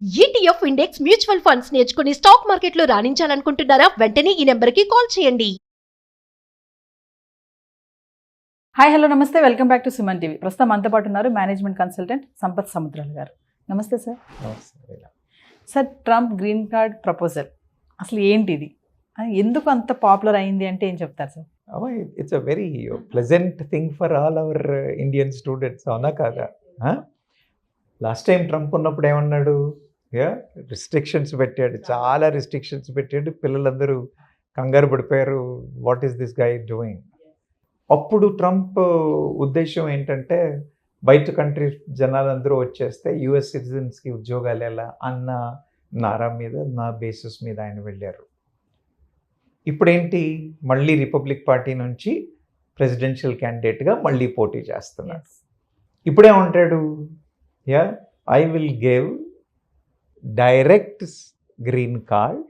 ETF index mutual funds నేర్చుకుని stock మార్కెట్లో రాణించాలనుకుంటున్నారా? వెంటనే ఈ నెంబర్కి కాల్ చేయండి. హాయ్ హలో నమస్తే, welcome back to Suman TV. ప్రస్తుతం మనతో పాటు ఉన్నారు మేనేజ్మెంట్ కన్సల్టెంట్ సంపత్ సముద్రాలు గారు. నమస్తే sir. Sir, Trump green card proposal అసలు ఏంటిది, ఎందుకు అంత పాపులర్ అయింది అంటే ఏం చెప్తారు sir? It's a very pleasant thing for all our Indian students, అవునా కాదా? లాస్ట్ టైం ట్రంప్ ఉన్నప్పుడు ఏమన్నాడు? రిస్ట్రిక్షన్స్ పెట్టాడు, చాలా రిస్ట్రిక్షన్స్ పెట్టాడు. పిల్లలందరూ కంగారు పడిపోయారు, what is this guy doing. అప్పుడు ట్రంప్ ఉద్దేశం ఏంటంటే బయట కంట్రీ జనాలందరూ వచ్చేస్తే యుఎస్ సిటిజన్స్కి ఉద్యోగాలు ఎలా అన్న నారా మీద, నా బేసిస్ మీద ఆయన వెళ్ళారు. ఇప్పుడేంటి, మళ్ళీ రిపబ్లిక్ పార్టీ నుంచి ప్రెసిడెన్షియల్ క్యాండిడేట్గా మళ్ళీ పోటీ చేస్తున్నారు. ఇప్పుడేమంటాడు? I will give direct green card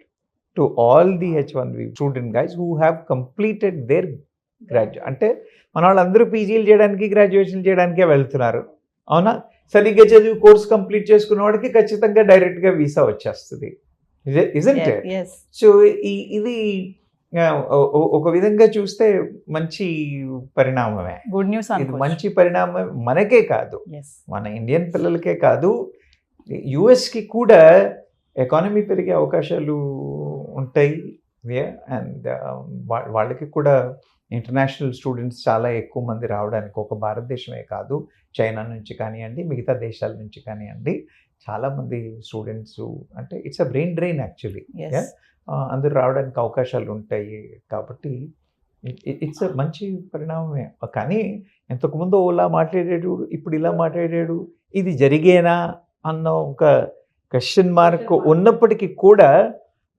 to all the H1B student guys who have completed their graduate. అంటే మన వాళ్ళందరూ పీజీలు చేయడానికి, గ్రాడ్యుయేషన్ చేయడానికే వెళ్తున్నారు, అవునా? సరిగ్గా చదివి కోర్స్ కంప్లీట్ చేసుకున్న వాడికి ఖచ్చితంగా డైరెక్ట్గా వీసా వచ్చేస్తుంది, ఇజంట్ ఇట్? సో ఇది ఒక విధంగా చూస్తే మంచి పరిణామమే, గుడ్ న్యూస్. ఇది మంచి పరిణామం మనకే కాదు, మన ఇండియన్ పిల్లలకే కాదు, యుఎస్కి కూడా ఎకానమీ పెరిగే అవకాశాలు ఉంటాయి. అండ్ వాళ్ళకి కూడా ఇంటర్నేషనల్ స్టూడెంట్స్ చాలా ఎక్కువ మంది రావడానికి, ఒక భారతదేశమే కాదు, చైనా నుంచి కానివ్వండి, మిగతా దేశాల నుంచి కానివ్వండి, చాలామంది స్టూడెంట్స్, అంటే it's a brain drain actually. అందరూ రావడానికి అవకాశాలు ఉంటాయి. కాబట్టి ఇట్స్ మంచి పరిణామమే. కానీ ఇంతకుముందు ఓలా మాట్లాడాడు, ఇప్పుడు ఇలా మాట్లాడాడు, ఇది జరిగేనా అన్న ఒక క్వశ్చన్ మార్క్ ఉన్నప్పటికీ కూడా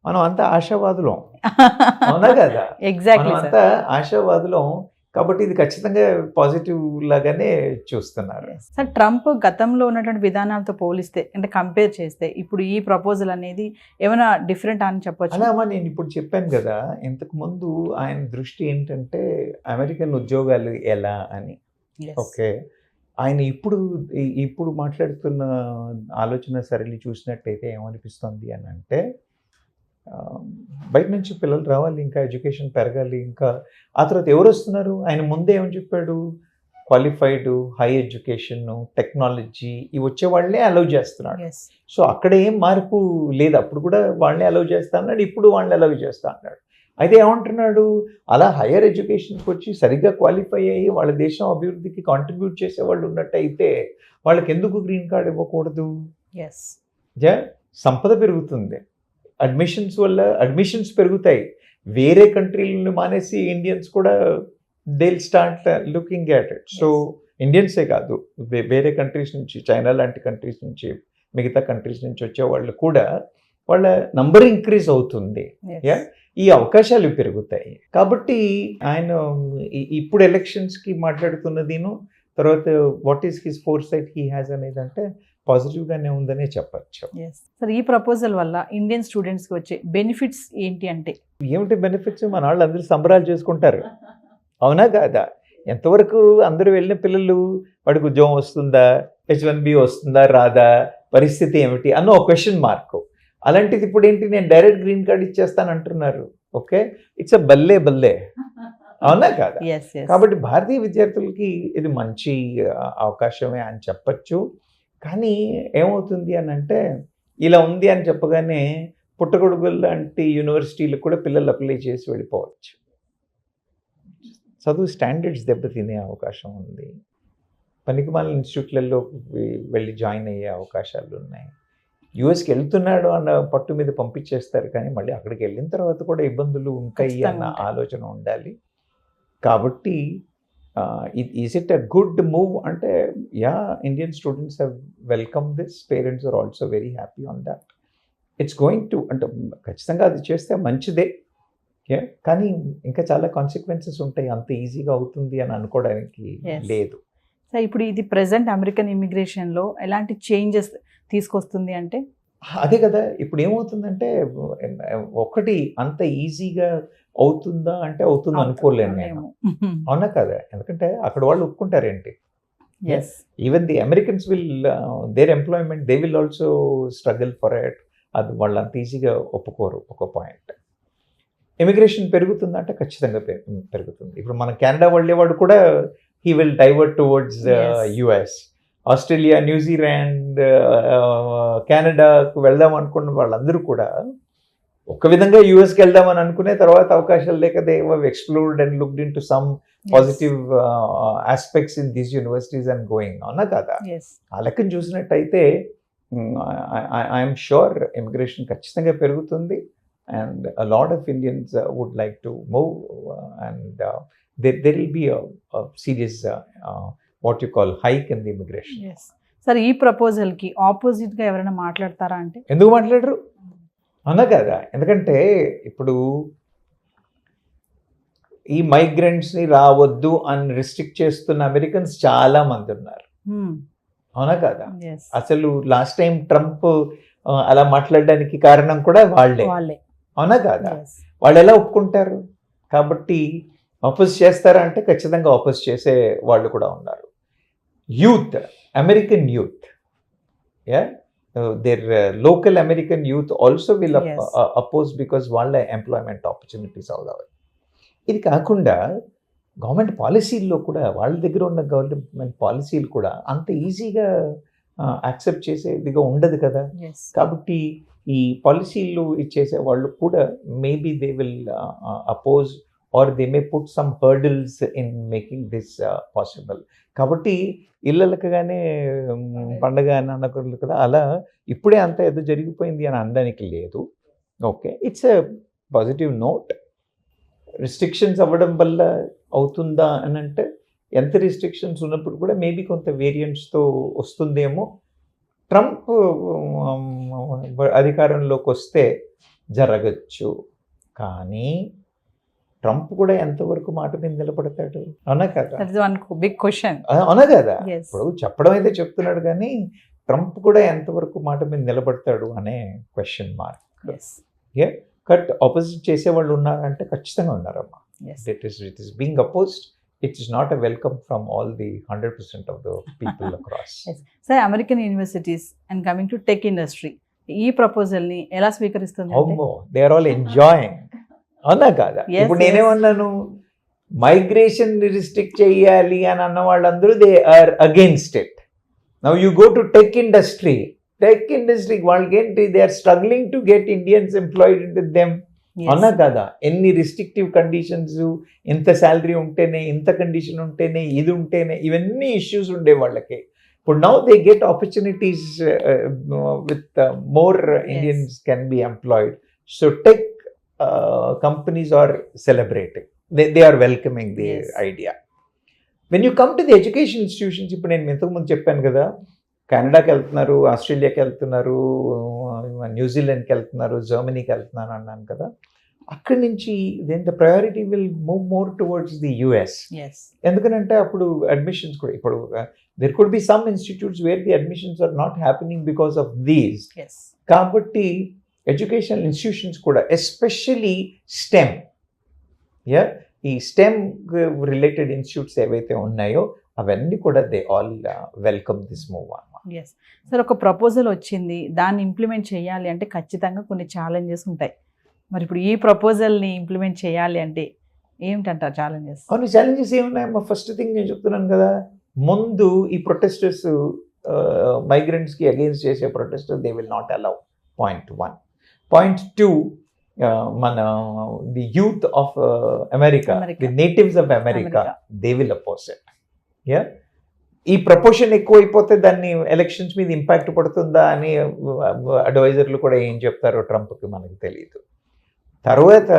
మనం అంతా ఆశావాదులం, అవునా కదా? ఎగ్జాక్ట్లీ, అంతా ఆశావాదులం. కాబట్టి ఇది ఖచ్చితంగా పాజిటివ్ లాగానే చూస్తున్నారు. సార్, ట్రంప్ గతంలో ఉన్నటువంటి విధానాలతో పోలిస్తే, అంటే కంపేర్ చేస్తే ఇప్పుడు ఈ ప్రపోజల్ అనేది ఏమైనా డిఫరెంట్ అని చెప్పొచ్చు? అలామా, నేను ఇప్పుడు చెప్పాను కదా, ఇంతకు ముందు ఆయన దృష్టి ఏంటంటే అమెరికన్ ఉద్యోగాలు ఎలా అని. ఓకే, ఆయన ఇప్పుడు మాట్లాడుతున్న ఆలోచన సరళి చూసినట్టయితే ఏమనిపిస్తుంది అని అంటే, బయట నుంచి పిల్లలు రావాలి, ఇంకా ఎడ్యుకేషన్ పెరగాలి, ఇంకా ఆ తర్వాత ఎవరు వస్తున్నారు? ఆయన ముందే ఏమని చెప్పాడు? క్వాలిఫైడ్, హై ఎడ్యుకేషన్, టెక్నాలజీ ఇవి వచ్చే వాళ్ళనే అలౌ చేస్తున్నాడు. సో అక్కడ ఏం మార్పు లేదు, అప్పుడు కూడా వాళ్ళనే అలౌ చేస్తా అన్నాడు, ఇప్పుడు వాళ్ళని అలౌ చేస్తా అన్నాడు. అయితే ఏమంటున్నాడు? అలా హైయర్ ఎడ్యుకేషన్కి వచ్చి సరిగ్గా క్వాలిఫై అయ్యి వాళ్ళ దేశం అభివృద్ధికి కాంట్రిబ్యూట్ చేసే వాళ్ళు ఉన్నట్టయితే వాళ్ళకి ఎందుకు గ్రీన్ కార్డ్ ఇవ్వకూడదు? సంపద పెరుగుతుంది, అడ్మిషన్స్ వల్ల అడ్మిషన్స్ పెరుగుతాయి, వేరే కంట్రీలను మానేసి ఇండియన్స్ కూడా they will start looking at it. So ఇండియన్సే కాదు, వేరే కంట్రీస్ నుంచి, చైనా లాంటి కంట్రీస్ నుంచి, మిగతా కంట్రీస్ నుంచి వచ్చే వాళ్ళు కూడా వాళ్ళ నంబర్ ఇంక్రీజ్ అవుతుంది, ఈ అవకాశాలు పెరుగుతాయి. కాబట్టి ఆయన ఇప్పుడు ఎలక్షన్స్కి మాట్లాడుతున్నదిను, తర్వాత what is his foresight he has అనేది అంటే పాజిటివ్గానే ఉందనే చెప్పచ్చు. సార్, ఈ ప్రపోజల్ వల్ల ఇండియన్ స్టూడెంట్స్కి వచ్చే బెనిఫిట్స్ ఏంటి అంటే? ఏమిటి బెనిఫిట్స్? మన వాళ్ళు అందరూ సంబరాలు చేసుకుంటారు, అవునా కాదా? ఎంతవరకు అందరూ వెళ్ళిన పిల్లలు వాడికి ఉద్యోగం వస్తుందా, H1B వస్తుందా రాదా, పరిస్థితి ఏమిటి అన్న ఒక క్వశ్చన్ మార్క్. అలాంటిది ఇప్పుడు ఏంటి, నేను డైరెక్ట్ గ్రీన్ కార్డ్ ఇచ్చేస్తాను అంటున్నారు. ఓకే, ఇట్స్ అ బల్లే, అవునా కాదా? కాబట్టి భారతీయ విద్యార్థులకి ఇది మంచి అవకాశమే అని చెప్పచ్చు. కానీ ఏమవుతుంది అని అంటే, ఇలా ఉంది అని చెప్పగానే పుట్టగొడుగులు లాంటి యూనివర్సిటీలకు కూడా పిల్లలు అప్లై చేసి వెళ్ళిపోవచ్చు, చదువు స్టాండర్డ్స్ దెబ్బతినే అవకాశం ఉంది, పనికిమాల ఇన్స్టిట్యూట్లలో వెళ్ళి జాయిన్ అయ్యే అవకాశాలు ఉన్నాయి. యుఎస్కి వెళ్తున్నాడు అన్న పట్టు మీద పంపించేస్తారు, కానీ మళ్ళీ అక్కడికి వెళ్ళిన తర్వాత కూడా ఇబ్బందులు ఉంటాయి అన్న ఆలోచన ఉండాలి. కాబట్టి is it a good move అంటే, Indian students have welcome this, parents are also very happy on that. It's going to, అంటే ఖచ్చితంగా అది చేస్తే మంచిదే, కానీ ఇంకా చాలా కాన్సిక్వెన్సెస్ ఉంటాయి, అంత ఈజీగా అవుతుంది అని అనుకోవడానికి లేదు. సో ఇప్పుడు ఇది ప్రెసెంట్ అమెరికన్ ఇమిగ్రేషన్లో ఎలాంటి చేంజెస్ తీసుకొస్తుంది అంటే? అదే కదా, ఇప్పుడు ఏమవుతుందంటే, ఒకటి అంత ఈజీగా అవుతుందా అంటే అవుతుంది అనుకోలేను నేను, అవునా కదా? ఎందుకంటే అక్కడ వాళ్ళు ఒప్పుకుంటారేంటి, Yes. Even the Americans will, their employment, they will also struggle for it. అది వాళ్ళు అంత ఈజీగా ఒప్పుకోరు. ఒక పాయింట్. ఇమిగ్రేషన్ పెరుగుతుందంటే ఖచ్చితంగా పెరుగుతుంది. ఇప్పుడు మన కెనడా వెళ్ళేవాడు కూడా he will divert towards US. Australia, New Zealand, కెనడాకు వెళ్దాం అనుకున్న వాళ్ళందరూ కూడా ఒక విధంగా యుఎస్కి వెళ్దామని అనుకునే తర్వాత అవకాశాలు లేక they explored and looked in to some positive aspects in these universities and going, అవునా కదా? ఆ లెక్కను చూసినట్టయితే ఐఎమ్ షూర్ ఇమిగ్రేషన్ ఖచ్చితంగా పెరుగుతుంది. And a lot of Indians would like to move, and there will be a serious what you call hike in the immigration. Yes. Sir, ఈ ప్రపోజల్కి ఆపోజిట్గా ఎవరైనా మాట్లాడతారా అంటే? ఎందుకు మాట్లాడరు అన్నా కదా? ఎందుకంటే ఇప్పుడు ఈ మైగ్రెంట్స్ని రావద్దు అని రిస్ట్రిక్ట్ చేస్తున్న అమెరికన్స్ చాలా మంది ఉన్నారు, అవునా కదా? అసలు లాస్ట్ టైం ట్రంప్ అలా మాట్లాడడానికి కారణం కూడా వాళ్ళే, అవునా కాదా? వాళ్ళు ఎలా ఒప్పుకుంటారు? కాబట్టి అపోజ్ చేస్తారా అంటే ఖచ్చితంగా అపోజ్ చేసే వాళ్ళు కూడా ఉన్నారు. Youth, American youth, their local American youth also will oppose because వాళ్ళ ఎంప్లాయ్మెంట్ ఆపర్చునిటీస్ అవుతాయి. ఇది కాకుండా గవర్నమెంట్ పాలసీల్లో కూడా వాళ్ళ దగ్గర ఉన్న గవర్నమెంట్ పాలసీలు కూడా అంత ఈజీగా యాక్సెప్ట్ చేసేదిగా ఉండదు కదా. కాబట్టి ఈ పాలసీలు ఇచ్చేసే వాళ్ళు కూడా maybe they will oppose or they may put some hurdles in making this possible. కాబట్టి ఇళ్ళలకగానే పండగ అని అనకూడదు కదా, అలా ఇప్పుడే అంత ఏదో జరిగిపోయింది అని అనడానికి లేదు. Okay, it's a positive note. Restrictions అవ్వడం వల్ల అవుతుందా అని అంటే ఎంత రిస్ట్రిక్షన్స్ ఉన్నప్పుడు కూడా మేబీ కొంత వేరియంట్స్తో వస్తుందేమో. ట్రంప్ అధికారంలోకి వస్తే జరగచ్చు, కానీ ట్రంప్ కూడా ఎంతవరకు మాట మీద నిలబడతాడు, అవునా కదా? బిగ్ క్వశ్చన్, అవునా కదా? ఇప్పుడు చెప్పడం అయితే చెప్తున్నాడు, కానీ ట్రంప్ కూడా ఎంతవరకు మాట మీద నిలబడతాడు అనే క్వశ్చన్ మార్క్. కట్ ఆపోజిట్ చేసేవాళ్ళు ఉన్నారంటే ఖచ్చితంగా ఉన్నారమ్మా. It is being opposed. It is not a welcome from all the 100% of the people across. Yes. Sir, American universities and coming to tech industry, ఈ ప్రపోజల్ ని ఎలా స్వీకరిస్తుంది? దే ఆర్ ఆల్ ఎంజాయింగ్, అవునా కాదా? ఇప్పుడు నేనేమన్నాను, మైగ్రేషన్ రిస్ట్రిక్ట్ చేయాలి అని అన్న వాళ్ళందరూ they are against it. Now you go to tech industry వాళ్ళకి ఏంటి, they are struggling to get Indians employed with them, అవునా కదా? ఎన్ని రిస్ట్రిక్టివ్ కండిషన్స్, ఇంత శాలరీ ఉంటేనే, ఇంత కండిషన్ ఉంటేనే, ఇది ఉంటేనే, ఇవన్నీ ఇష్యూస్ ఉండే వాళ్ళకి. ఇప్పుడు now they get opportunities with more Indians can be employed. So tech companies are celebrating, they are welcoming the idea. When you come to the education institutions, ఇప్పుడు నేను ఇంతకుముందు చెప్పాను కదా, కెనడాకి వెళ్తున్నారు, ఆస్ట్రేలియాకి వెళ్తున్నారు, న్యూజిలాండ్కి వెళ్తున్నారు, జర్మనీకి వెళ్తున్నారు అన్నాను కదా. అక్కడి నుంచి then the priority will move more towards the US. ఎందుకంటే అప్పుడు అడ్మిషన్స్ కూడా, ఇప్పుడు there could be some institutes where the admissions are not happening because of these. కాబట్టి ఎడ్యుకేషనల్ ఇన్స్టిట్యూషన్స్ కూడా ఎస్పెషలీ స్టెమ్, ఈ స్టెమ్ రిలేటెడ్ ఇన్స్టిట్యూట్స్ ఏవైతే ఉన్నాయో అవన్నీ కూడా they all welcome this move. Sir, ఒక ప్రపోజల్ వచ్చింది, దాన్ని ఇంప్లిమెంట్ చేయాలి అంటే ఖచ్చితంగా కొన్ని ఛాలెంజెస్ ఉంటాయి. మరి ఇప్పుడు ఈ ప్రపోజల్ని ఇంప్లిమెంట్ చేయాలి అంటే ఏమిటంటారు ఛాలెంజెస్? అవును, ఛాలెంజెస్ ఏమున్నాయమ్మా? ఫస్ట్ థింగ్ నేను చెప్తున్నాను కదా, ముందు ఈ ప్రొటెస్టర్స్, మైగ్రెంట్స్కి అగేన్స్ట్ చేసే protesters they will not allow. Point 1. Point 2, మన the youth of America, the natives of America, they will oppose it. ఈ ప్రపోర్షన్ ఎక్కువైపోతే దాన్ని ఎలక్షన్స్ మీద ఇంపాక్ట్ పడుతుందా అని అడ్వైజర్లు కూడా ఏం చెప్తారో ట్రంప్కి మనకు తెలియదు. తర్వాత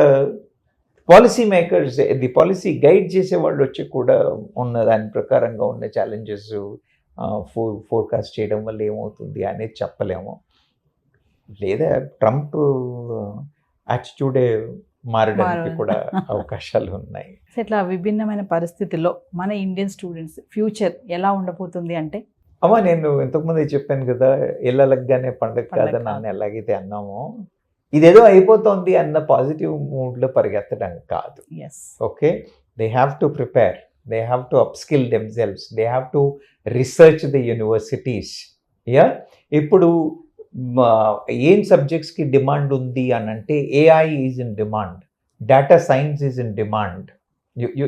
policy makers, the policy guide చేసే వాళ్ళు వచ్చి కూడా ఉన్న దాని ప్రకారంగా ఉన్న ఛాలెంజెస్ ఫోర్కాస్ట్ చేయడం వల్ల ఏమవుతుంది అనేది చెప్పలేము. లేదా ట్రంప్ యాటిట్యూడే మారడానికి కూడా అవకాశాలు ఉన్నాయి. ఇట్లా విభిన్నమైన పరిస్థితుల్లో మన ఇండియన్ స్టూడెంట్స్ ఫ్యూచర్ ఎలా ఉండబోతుంది అంటే? అమ్మా, నేను ఇంతకుముందే చెప్పాను కదా, ఇళ్ళలగ్గానే పండగ కాదని నన్ను ఎలాగైతే అన్నామో, ఇదేదో అయిపోతుంది అన్న పాజిటివ్ మూడ్లో పరిగెత్తడానికి కాదు. Okay, they have to prepare. They have to upskill themselves, they have to research the universities. ఇప్పుడు ఏం సబ్జెక్ట్స్కి డిమాండ్ ఉంది అని అంటే AI is in demand, data science is in demand.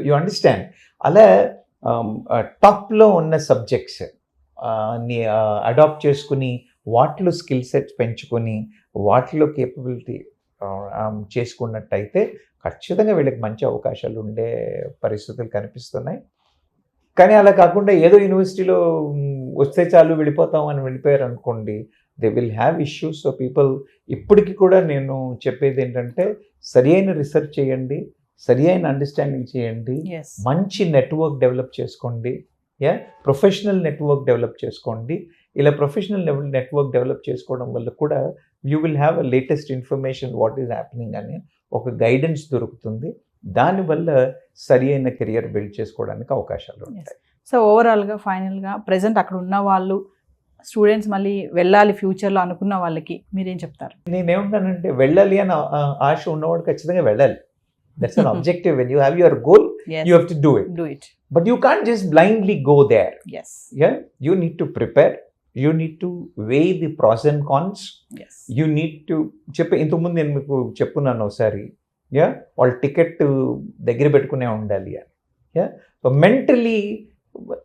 You understand? అలా టాప్లో ఉన్న సబ్జెక్ట్స్ ని అడాప్ట్ చేసుకుని వాటిలో స్కిల్ సెట్స్ పెంచుకొని వాటిలో కేపబిలిటీ చేసుకున్నట్టయితే ఖచ్చితంగా వీళ్ళకి మంచి అవకాశాలు ఉండే పరిస్థితులు కనిపిస్తున్నాయి. కానీ అలా కాకుండా ఏదో యూనివర్సిటీలో వస్తే చాలు వెళ్ళిపోతాం అని వెళ్ళిపోయారు అనుకోండి, they will have issues. So people ఇప్పటికి కూడా నేను చెప్పేది ఏంటంటే సరి అయిన రీసెర్చ్ చేయండి, సరి అయిన అండర్స్టాండింగ్ చేయండి, ఎస్ మంచి నెట్వర్క్ డెవలప్ చేసుకోండి, ప్రొఫెషనల్ నెట్వర్క్ డెవలప్ చేసుకోండి. ఇలా ప్రొఫెషనల్ నెట్వర్క్ డెవలప్ చేసుకోవడం వల్ల కూడా you will have a latest information what is happening అని ఒక గైడెన్స్ దొరుకుతుంది. దానివల్ల సరి అయిన కెరియర్ బిల్డ్ చేసుకోవడానికి అవకాశాలు ఉంటాయి. సో ఓవరాల్గా ఫైనల్గా ప్రజెంట్ అక్కడ ఉన్న వాళ్ళు స్టూడెంట్స్ మళ్ళీ వెళ్ళాలి ఫ్యూచర్లో అనుకున్న వాళ్ళకి మీరేం చెప్తారు? నేనేమంటానంటే వెళ్ళాలి అని ఆశ ఉన్నవాడు ఖచ్చితంగా వెళ్ళాలి. That's an objective. When you have your goal you have to do it. Do it. But you can't just blindly go there. Yes. Yeah, you need to prepare. You need to weigh the pros and cons. Yes. You need to ఇంతకుముందు నేను మీకు చెప్పున్నాను ఒకసారి, వాళ్ళ ticket దగ్గర పెట్టుకునే ఉండాలి అని. So mentally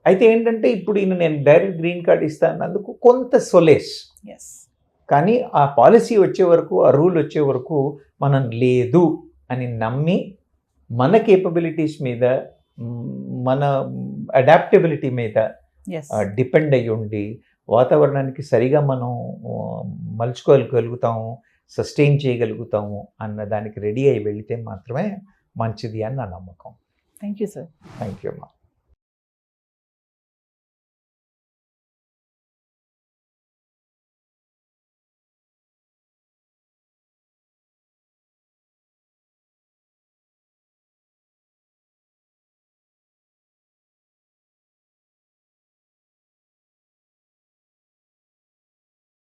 అయితే ఏంటంటే ఇప్పుడు నేను డైరెక్ట్ గ్రీన్ కార్డ్ ఇస్తానందుకు కొంత సొలేస్, ఎస్ కానీ ఆ పాలసీ వచ్చే వరకు, ఆ రూల్ వచ్చే వరకు మనం లేదు అని నమ్మి మన కేపబిలిటీస్ మీద, మన అడాప్టబిలిటీ మీద ఎస్ డిపెండ్ అయ్యి ఉండి వాతావరణానికి సరిగా మనం మలుచుకోగలుగుతాము, సస్టైన్ చేయగలుగుతాము అన్న దానికి రెడీ అయి వెళితే మాత్రమే మంచిది అని నా నమ్మకం. Thank you sir. Thank you అమ్మా.